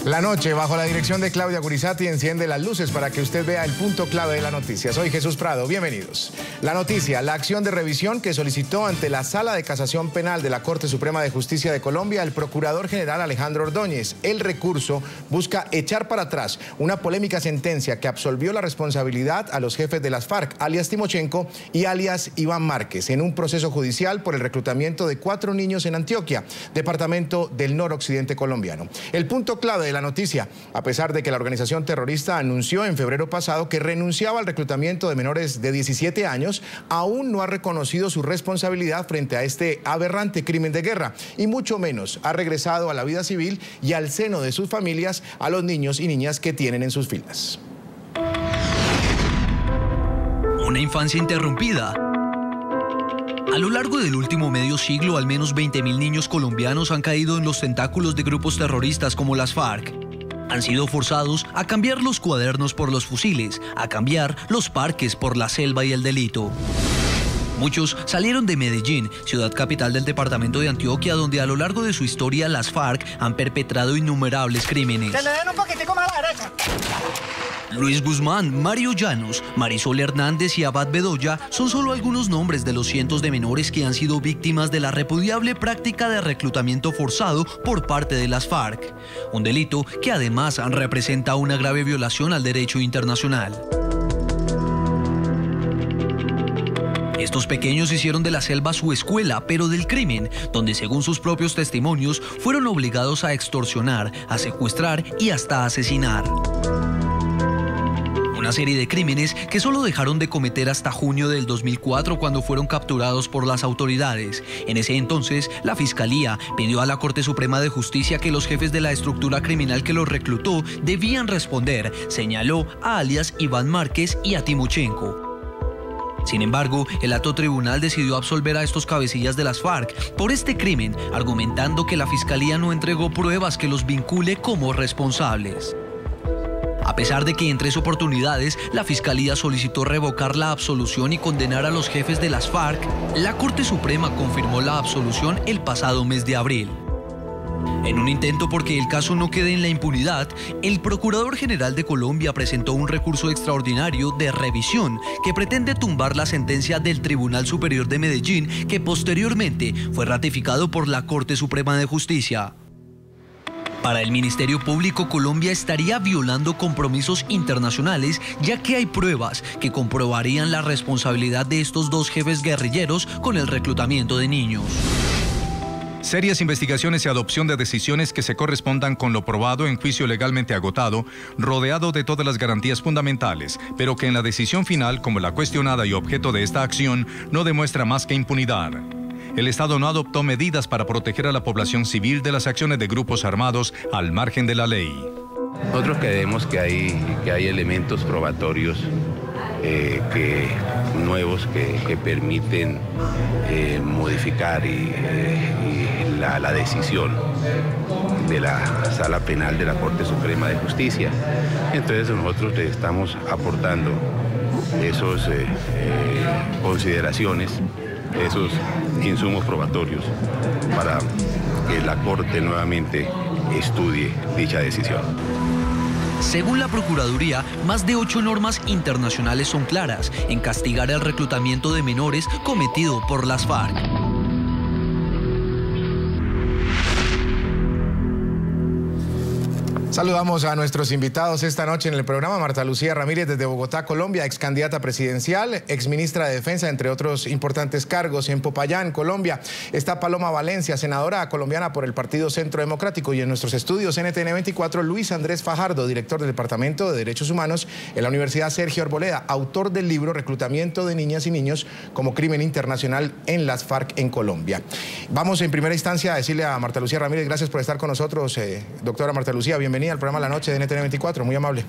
La noche, bajo la dirección de Claudia Gurizati, enciende las luces para que usted vea el punto clave de la noticia. Soy Jesús Prado, bienvenidos. La noticia, la acción de revisión que solicitó ante la Sala de Casación Penal de la Corte Suprema de Justicia de Colombia el Procurador General Alejandro Ordóñez. El recurso busca echar para atrás una polémica sentencia que absolvió la responsabilidad a los jefes de las FARC, alias Timochenko y alias Iván Márquez, en un proceso judicial por el reclutamiento de 4 niños en Antioquia, departamento del noroccidente colombiano. El punto clave de la noticia, a pesar de que la organización terrorista anunció en febrero pasado que renunciaba al reclutamiento de menores de 17 años, aún no ha reconocido su responsabilidad frente a este aberrante crimen de guerra y mucho menos ha regresado a la vida civil y al seno de sus familias a los niños y niñas que tienen en sus filas. Una infancia interrumpida. A lo largo del último medio siglo, al menos 20.000 niños colombianos han caído en los tentáculos de grupos terroristas como las FARC. Han sido forzados a cambiar los cuadernos por los fusiles, a cambiar los parques por la selva y el delito. Muchos salieron de Medellín, ciudad capital del departamento de Antioquia, donde a lo largo de su historia las FARC han perpetrado innumerables crímenes. ¡Se le den un poquitico más a la derecha! Luis Guzmán, Mario Llanos, Marisol Hernández y Abad Bedoya son solo algunos nombres de los cientos de menores que han sido víctimas de la repudiable práctica de reclutamiento forzado por parte de las FARC. Un delito que además representa una grave violación al derecho internacional. Estos pequeños hicieron de la selva su escuela, pero del crimen, donde según sus propios testimonios fueron obligados a extorsionar, a secuestrar y hasta a asesinar. Una serie de crímenes que solo dejaron de cometer hasta junio del 2004 cuando fueron capturados por las autoridades. En ese entonces, la Fiscalía pidió a la Corte Suprema de Justicia que los jefes de la estructura criminal que los reclutó debían responder, señaló a alias Iván Márquez y a Timochenko. Sin embargo, el alto tribunal decidió absolver a estos cabecillas de las FARC por este crimen, argumentando que la Fiscalía no entregó pruebas que los vincule como responsables. A pesar de que en 3 oportunidades la Fiscalía solicitó revocar la absolución y condenar a los jefes de las FARC, la Corte Suprema confirmó la absolución el pasado mes de abril. En un intento porque el caso no quede en la impunidad, el Procurador General de Colombia presentó un recurso extraordinario de revisión que pretende tumbar la sentencia del Tribunal Superior de Medellín, que posteriormente fue ratificado por la Corte Suprema de Justicia. Para el Ministerio Público, Colombia estaría violando compromisos internacionales, ya que hay pruebas que comprobarían la responsabilidad de estos 2 jefes guerrilleros con el reclutamiento de niños. Serias investigaciones y adopción de decisiones que se correspondan con lo probado en juicio legalmente agotado, rodeado de todas las garantías fundamentales, pero que en la decisión final, como la cuestionada y objeto de esta acción, no demuestra más que impunidad. El Estado no adoptó medidas para proteger a la población civil de las acciones de grupos armados al margen de la ley. Nosotros creemos que hay elementos probatorios nuevos que permiten modificar la decisión de la Sala Penal de la Corte Suprema de Justicia. Entonces nosotros le estamos aportando esas consideraciones, esos insumos probatorios para que la Corte nuevamente estudie dicha decisión. Según la Procuraduría, más de 8 normas internacionales son claras en castigar el reclutamiento de menores cometido por las FARC. Saludamos a nuestros invitados esta noche en el programa. Marta Lucía Ramírez desde Bogotá, Colombia, ex candidata presidencial, ex ministra de Defensa, entre otros importantes cargos en Popayán, Colombia. Está Paloma Valencia, senadora colombiana por el Partido Centro Democrático. Y en nuestros estudios NTN 24, Luis Andrés Fajardo, director del Departamento de Derechos Humanos en la Universidad Sergio Arboleda, autor del libro Reclutamiento de Niñas y Niños como Crimen Internacional en las FARC en Colombia. Vamos en primera instancia a decirle a Marta Lucía Ramírez, gracias por estar con nosotros, doctora Marta Lucía, bienvenida al programa La Noche de NTN 24, muy amable.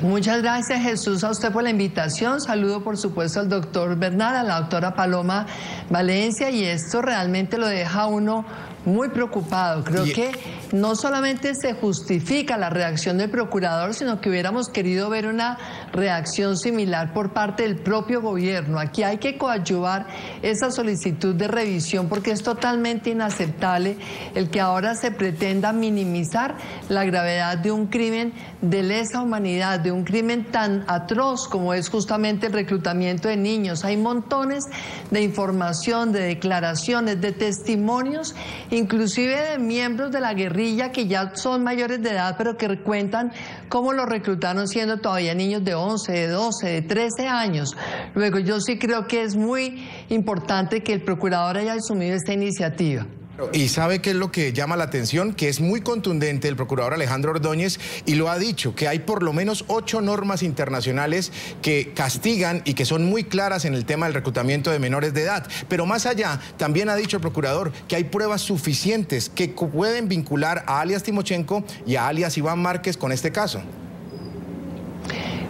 Muchas gracias, Jesús, a usted por la invitación. Saludo, por supuesto, al doctor Bernal, a la doctora Paloma Valencia, y esto realmente lo deja a uno muy preocupado. Creo que no solamente se justifica la reacción del procurador, sino que hubiéramos querido ver una reacción similar por parte del propio gobierno. Aquí hay que coadyuvar esa solicitud de revisión, porque es totalmente inaceptable el que ahora se pretenda minimizar la gravedad de un crimen de lesa humanidad, de un crimen tan atroz como es justamente el reclutamiento de niños. Hay montones de información, de declaraciones, de testimonios, inclusive de miembros de la guerrilla que ya son mayores de edad, pero que cuentan cómo los reclutaron siendo todavía niños de 11, de 12, de 13 años. Luego, yo sí creo que es muy importante que el procurador haya asumido esta iniciativa. Y sabe qué es lo que llama la atención, que es muy contundente el procurador Alejandro Ordóñez, y lo ha dicho, que hay por lo menos 8 normas internacionales que castigan y que son muy claras en el tema del reclutamiento de menores de edad. Pero más allá, también ha dicho el procurador que hay pruebas suficientes que pueden vincular a alias Timochenko y a alias Iván Márquez con este caso.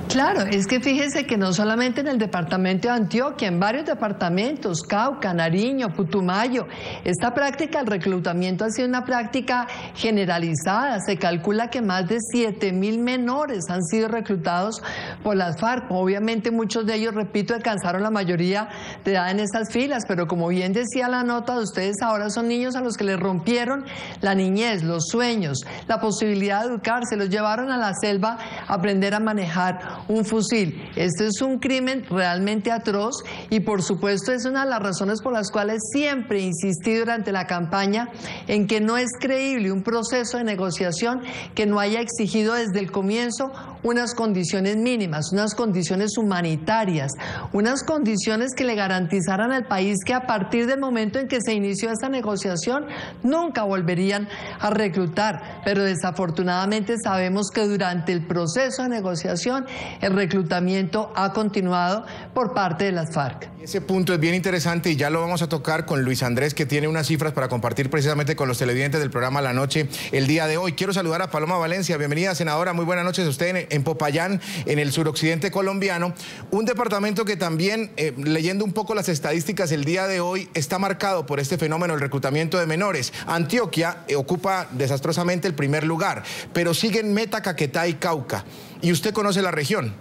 Claro, es que fíjese que no solamente en el departamento de Antioquia, en varios departamentos, Cauca, Nariño, Putumayo, esta práctica del reclutamiento ha sido una práctica generalizada. Se calcula que más de 7.000 menores han sido reclutados por las FARC. Obviamente muchos de ellos, repito, alcanzaron la mayoría de edad en esas filas, pero como bien decía la nota de ustedes, ahora son niños a los que les rompieron la niñez, los sueños, la posibilidad de educarse, los llevaron a la selva a aprender a manejar un fusil. Este es un crimen realmente atroz y por supuesto es una de las razones por las cuales siempre he insistido durante la campaña en que no es creíble un proceso de negociación que no haya exigido desde el comienzo unas condiciones mínimas, unas condiciones humanitarias, unas condiciones que le garantizaran al país que a partir del momento en que se inició esta negociación nunca volverían a reclutar. Pero desafortunadamente sabemos que durante el proceso de negociación el reclutamiento ha continuado por parte de las FARC. Ese punto es bien interesante y ya lo vamos a tocar con Luis Andrés, que tiene unas cifras para compartir precisamente con los televidentes del programa La Noche el día de hoy. Quiero saludar a Paloma Valencia. Bienvenida, senadora. Muy buenas noches a usted en Popayán, en el suroccidente colombiano. Un departamento que también, leyendo un poco las estadísticas el día de hoy, está marcado por este fenómeno del reclutamiento de menores. Antioquia ocupa desastrosamente el primer lugar, pero siguen Meta, Caquetá y Cauca. Y usted conoce la región.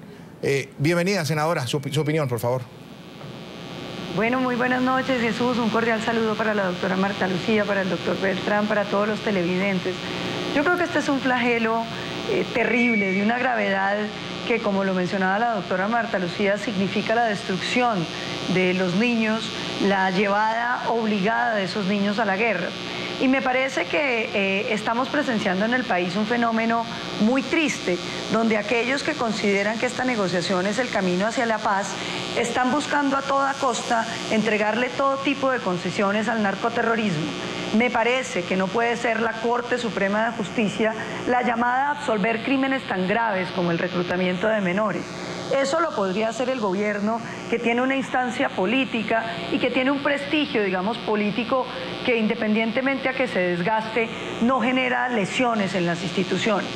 Bienvenida, senadora. Su opinión, por favor. Bueno, muy buenas noches, Jesús. Un cordial saludo para la doctora Marta Lucía, para el doctor Beltrán, para todos los televidentes. Yo creo que este es un flagelo terrible, de una gravedad que, como lo mencionaba la doctora Marta Lucía, significa la destrucción de los niños, la llevada obligada de esos niños a la guerra. Y me parece que estamos presenciando en el país un fenómeno muy triste, donde aquellos que consideran que esta negociación es el camino hacia la paz, están buscando a toda costa entregarle todo tipo de concesiones al narcoterrorismo. Me parece que no puede ser la Corte Suprema de Justicia la llamada a absolver crímenes tan graves como el reclutamiento de menores. Eso lo podría hacer el gobierno, que tiene una instancia política y que tiene un prestigio, digamos, político, que independientemente a que se desgaste, no genera lesiones en las instituciones.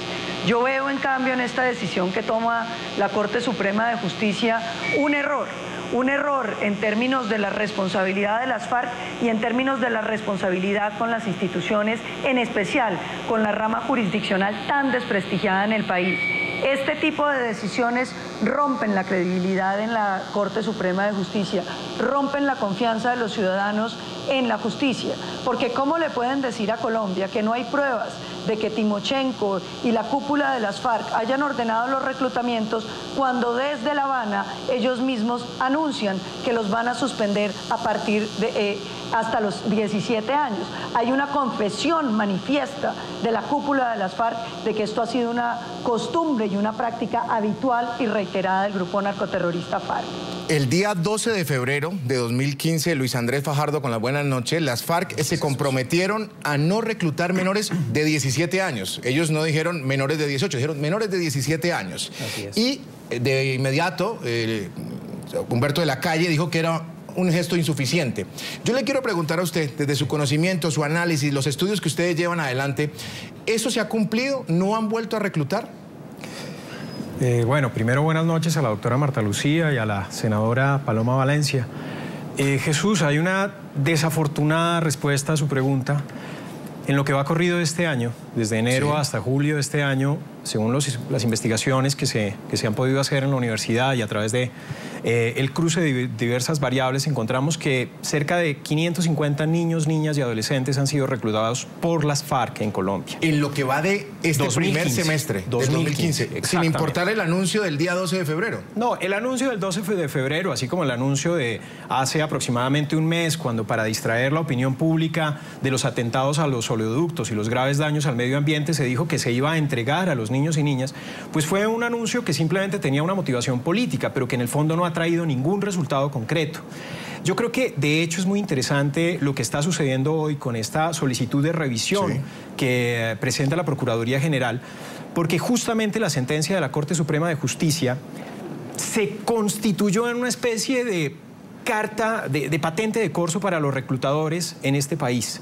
Yo veo, en cambio, en esta decisión que toma la Corte Suprema de Justicia un error en términos de la responsabilidad de las FARC y en términos de la responsabilidad con las instituciones, en especial con la rama jurisdiccional tan desprestigiada en el país. Este tipo de decisiones rompen la credibilidad en la Corte Suprema de Justicia, rompen la confianza de los ciudadanos en la justicia, porque ¿cómo le pueden decir a Colombia que no hay pruebas de que Timochenko y la cúpula de las FARC hayan ordenado los reclutamientos cuando desde La Habana ellos mismos anuncian que los van a suspender a partir de hasta los 17 años? Hay una confesión manifiesta de la cúpula de las FARC de que esto ha sido una costumbre y una práctica habitual y reiterada del grupo narcoterrorista FARC. El día 12 de febrero de 2015, Luis Andrés Fajardo, con las buenas noches, las FARC se comprometieron a no reclutar menores de 17 años. Ellos no dijeron menores de 18, dijeron menores de 17 años. Y de inmediato, Humberto de la Calle dijo que era un gesto insuficiente. Yo le quiero preguntar a usted, desde su conocimiento, su análisis, los estudios que ustedes llevan adelante, ¿eso se ha cumplido? ¿No han vuelto a reclutar? Bueno, primero buenas noches a la doctora Marta Lucía y a la senadora Paloma Valencia. Jesús, hay una desafortunada respuesta a su pregunta. En lo que va corrido este año, desde enero hasta julio de este año, según las investigaciones que se han podido hacer en la universidad y a través de el cruce de diversas variables, encontramos que cerca de 550 niños, niñas y adolescentes han sido reclutados por las FARC en Colombia. En lo que va de este 2015, primer semestre de 2015, sin importar el anuncio del día 12 de febrero. No, el anuncio del 12 de febrero, así como el anuncio de hace aproximadamente un mes, cuando para distraer la opinión pública de los atentados a los oleoductos y los graves daños al medio ambiente, se dijo que se iba a entregar a los niños y niñas, pues fue un anuncio que simplemente tenía una motivación política, pero que en el fondo no ha traído ningún resultado concreto. Yo creo que de hecho es muy interesante lo que está sucediendo hoy con esta solicitud de revisión que presenta la Procuraduría General, porque justamente la sentencia de la Corte Suprema de Justicia se constituyó en una especie de carta de patente de corso para los reclutadores en este país.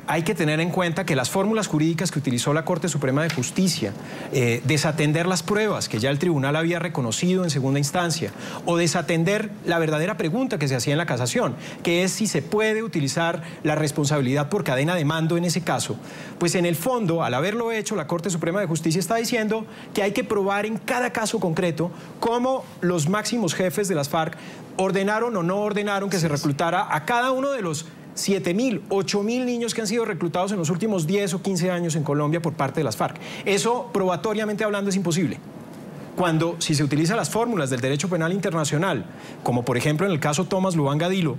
Hay que tener en cuenta que las fórmulas jurídicas que utilizó la Corte Suprema de Justicia, desatender las pruebas que ya el tribunal había reconocido en segunda instancia, o desatender la verdadera pregunta que se hacía en la casación, que es si se puede utilizar la responsabilidad por cadena de mando en ese caso, pues en el fondo, al haberlo hecho, la Corte Suprema de Justicia está diciendo que hay que probar en cada caso concreto cómo los máximos jefes de las FARC ordenaron o no ordenaron que se reclutara a cada uno de los 7.000, 8.000 niños que han sido reclutados en los últimos 10 o 15 años en Colombia por parte de las FARC. Eso, probatoriamente hablando, es imposible. Cuando, si se utilizan las fórmulas del derecho penal internacional, como por ejemplo en el caso Tomás Lubanga Dilo,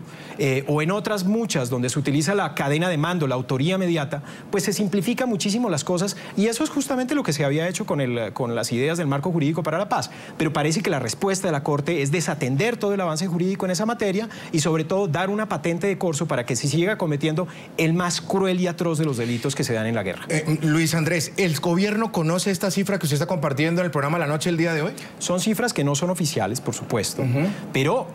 o en otras muchas donde se utiliza la cadena de mando, la autoría inmediata, pues se simplifican muchísimo las cosas, y eso es justamente lo que se había hecho con las ideas del marco jurídico para la paz. Pero parece que la respuesta de la Corte es desatender todo el avance jurídico en esa materia y sobre todo dar una patente de corso para que se siga cometiendo el más cruel y atroz de los delitos que se dan en la guerra. Luis Andrés, ¿el gobierno conoce esta cifra que usted está compartiendo en el programa La Noche el día de hoy? Son cifras que no son oficiales, por supuesto, pero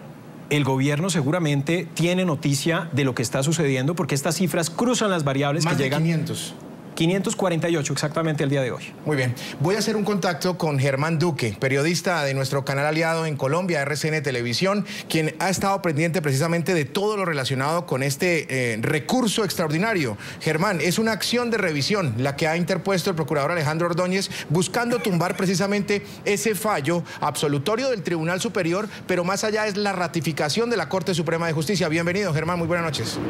el gobierno seguramente tiene noticia de lo que está sucediendo, porque estas cifras cruzan las variables que llegan. Más de 548 exactamente el día de hoy. Muy bien. Voy a hacer un contacto con Germán Duque, periodista de nuestro canal aliado en Colombia, RCN Televisión, quien ha estado pendiente precisamente de todo lo relacionado con este recurso extraordinario. Germán, es una acción de revisión la que ha interpuesto el procurador Alejandro Ordóñez, buscando tumbar precisamente ese fallo absolutorio del Tribunal Superior, pero más allá es la ratificación de la Corte Suprema de Justicia. Bienvenido, Germán, muy buenas noches.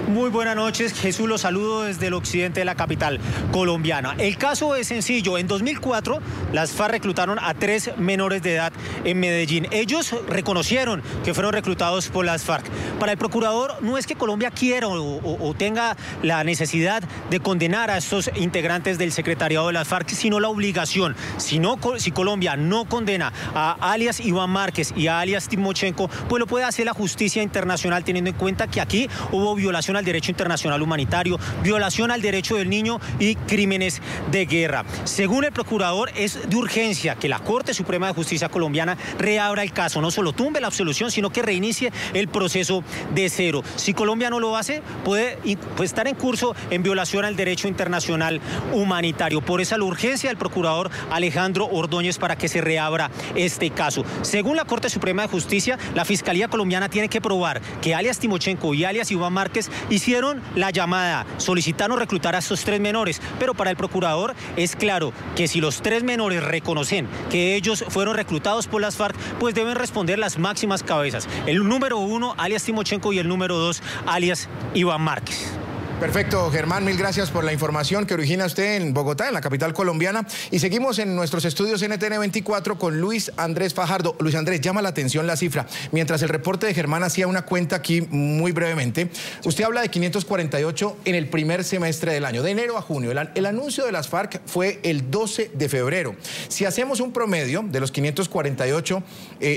Muy buenas noches, Jesús, los saludo desde el occidente de la capital colombiana. El caso es sencillo. En 2004 las FARC reclutaron a 3 menores de edad en Medellín. Ellos reconocieron que fueron reclutados por las FARC. Para el procurador no es que Colombia quiera o tenga la necesidad de condenar a estos integrantes del secretariado de las FARC, sino la obligación. Si Colombia no condena a alias Iván Márquez y a alias Timochenko, pues lo puede hacer la justicia internacional, teniendo en cuenta que aquí hubo violación al derecho internacional humanitario, violación al derecho del niño y crímenes de guerra. Según el procurador, es de urgencia que la Corte Suprema de Justicia colombiana reabra el caso, no solo tumbe la absolución, sino que reinicie el proceso de cero. Si Colombia no lo hace, puede estar en curso en violación al derecho internacional humanitario. Por eso la urgencia del procurador Alejandro Ordóñez para que se reabra este caso. Según la Corte Suprema de Justicia, la Fiscalía colombiana tiene que probar que alias Timochenko y alias Iván Márquez hicieron la llamada, solicitaron reclutar a estos 3 menores, pero para el procurador es claro que si los 3 menores reconocen que ellos fueron reclutados por las FARC, pues deben responder las máximas cabezas. El número 1, alias Timochenko, y el número 2, alias Iván Márquez. Perfecto, Germán, mil gracias por la información que origina usted en Bogotá, en la capital colombiana. Y seguimos en nuestros estudios NTN 24 con Luis Andrés Fajardo. Luis Andrés, llama la atención la cifra. Mientras el reporte de Germán hacía una cuenta aquí muy brevemente, usted habla de 548 en el primer semestre del año, de enero a junio. El anuncio de las FARC fue el 12 de febrero. Si hacemos un promedio de los 548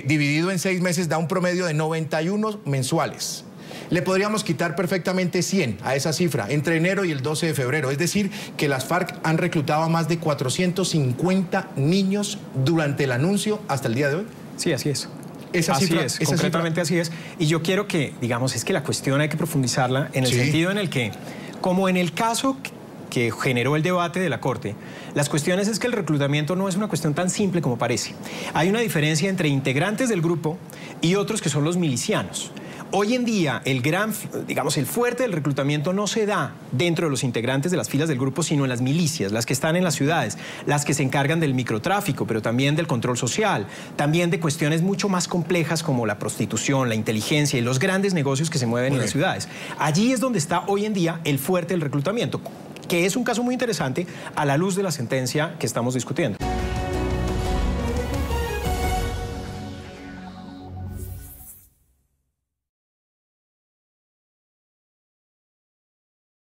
dividido en 6 meses, da un promedio de 91 mensuales. Le podríamos quitar perfectamente 100 a esa cifra entre enero y el 12 de febrero. Es decir, que las FARC han reclutado a más de 450 niños durante el anuncio hasta el día de hoy. Sí, así es. Concretamente así es. Y yo quiero que, digamos, es que la cuestión hay que profundizarla en el sentido en el que, como en el caso que generó el debate de la Corte, las cuestiones es que el reclutamiento no es una cuestión tan simple como parece. Hay una diferencia entre integrantes del grupo y otros que son los milicianos. Hoy en día, el fuerte del reclutamiento no se da dentro de los integrantes de las filas del grupo, sino en las milicias, las que están en las ciudades, las que se encargan del microtráfico, pero también del control social, también de cuestiones mucho más complejas como la prostitución, la inteligencia y los grandes negocios que se mueven en las ciudades. Allí es donde está hoy en día el fuerte del reclutamiento, que es un caso muy interesante a la luz de la sentencia que estamos discutiendo.